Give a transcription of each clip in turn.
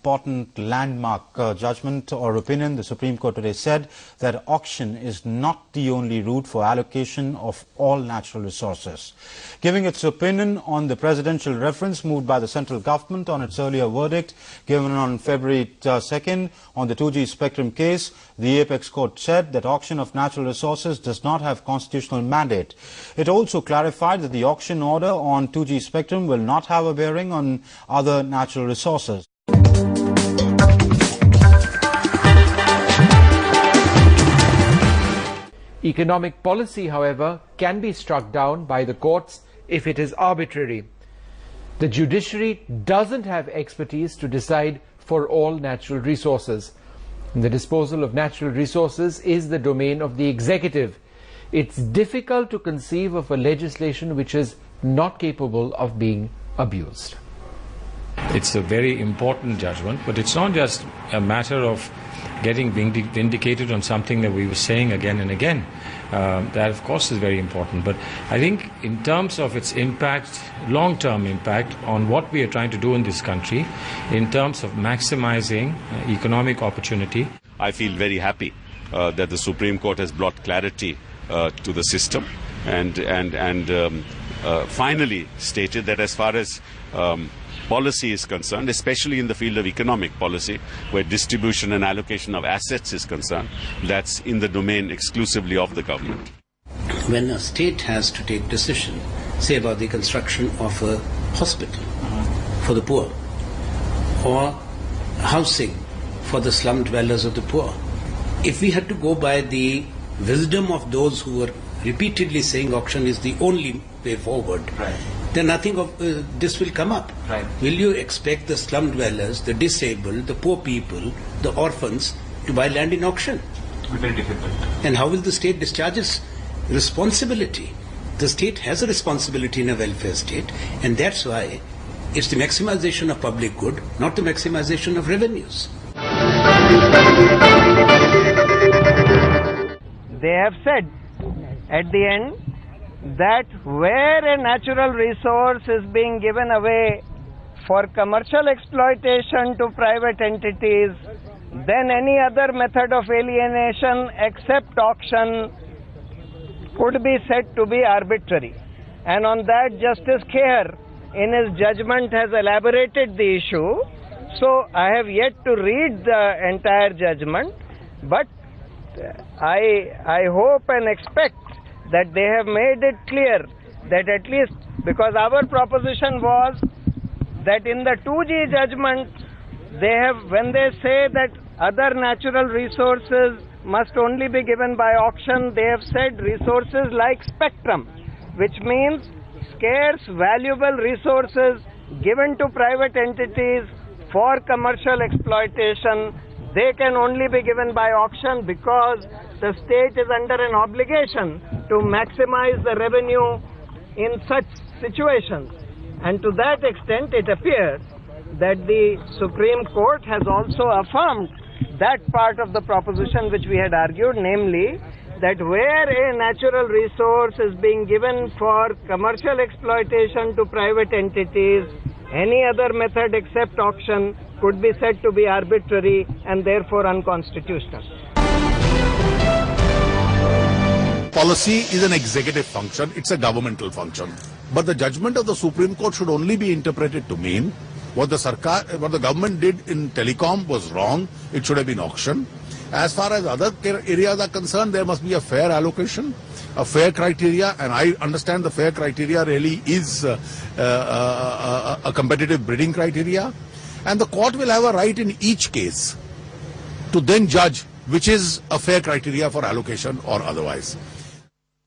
important landmark judgment or opinion. The Supreme Court today said that auction is not the only route for allocation of all natural resources. Giving its opinion on the presidential reference moved by the central government on its earlier verdict given on February 2nd on the 2G spectrum case, the Apex Court said that auction of natural resources does not have constitutional mandate. It also clarified that the auction order on 2G spectrum will not have a bearing on other natural resources. Economic policy, however, can be struck down by the courts if it is arbitrary. The judiciary doesn't have expertise to decide for all natural resources. The disposal of natural resources is the domain of the executive. It's difficult to conceive of a legislation which is not capable of being abused. It's a very important judgment, but it's not just a matter of getting vindicated on something that we were saying again and again. That, of course, is very important. But I think in terms of its impact, long-term impact on what we are trying to do in this country, in terms of maximizing economic opportunity. I feel very happy that the Supreme Court has brought clarity to the system and finally stated that as far as policy is concerned, especially in the field of economic policy, where distribution and allocation of assets is concerned, that's in the domain exclusively of the government. When a state has to take decision, say about the construction of a hospital for the poor, or housing for the slum dwellers of the poor, if we had to go by the wisdom of those who were repeatedly saying auction is the only way forward, then nothing of this will come up. Will you expect the slum dwellers, the disabled, the poor people, the orphans to buy land in auction? Very difficult. And how will the state discharge its responsibility? The state has a responsibility in a welfare state, and that's why it's the maximization of public good, not the maximization of revenues. They have said at the end that where a natural resource is being given away for commercial exploitation to private entities, then any other method of alienation except auction could be said to be arbitrary. And on that, Justice Kher in his judgment has elaborated the issue. So I have yet to read the entire judgment, but I hope and expect that they have made it clear that at least, because our proposition was that in the 2G judgment, they have, when they say that other natural resources must only be given by auction, they have said resources like spectrum, which means scarce, valuable resources given to private entities for commercial exploitation, they can only be given by auction because the state is under an obligation to maximize the revenue in such situations. And to that extent, it appears that the Supreme Court has also affirmed that part of the proposition which we had argued, namely that where a natural resource is being given for commercial exploitation to private entities, any other method except auction could be said to be arbitrary and therefore unconstitutional. Policy is an executive function, it's a governmental function. But the judgment of the Supreme Court should only be interpreted to mean what the government did in telecom was wrong, it should have been auction. As far as other areas are concerned, there must be a fair allocation, a fair criteria, and I understand the fair criteria really is a competitive bidding criteria. And the court will have a right in each case to then judge which is a fair criteria for allocation or otherwise.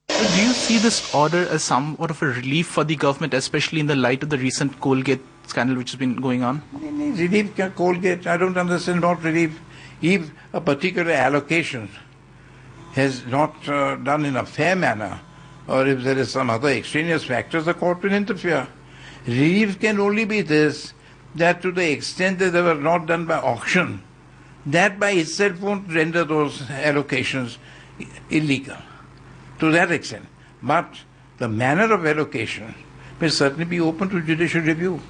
Do you see this order as somewhat of a relief for the government, especially in the light of the recent Colgate scandal which has been going on? Relief, Colgate, I don't understand what relief. If a particular allocation has not done in a fair manner, or if there is some other extraneous factors, the court will interfere. Relief can only be this, that to the extent that they were not done by auction, that by itself won't render those allocations illegal. To that extent. But the manner of allocation may certainly be open to judicial review.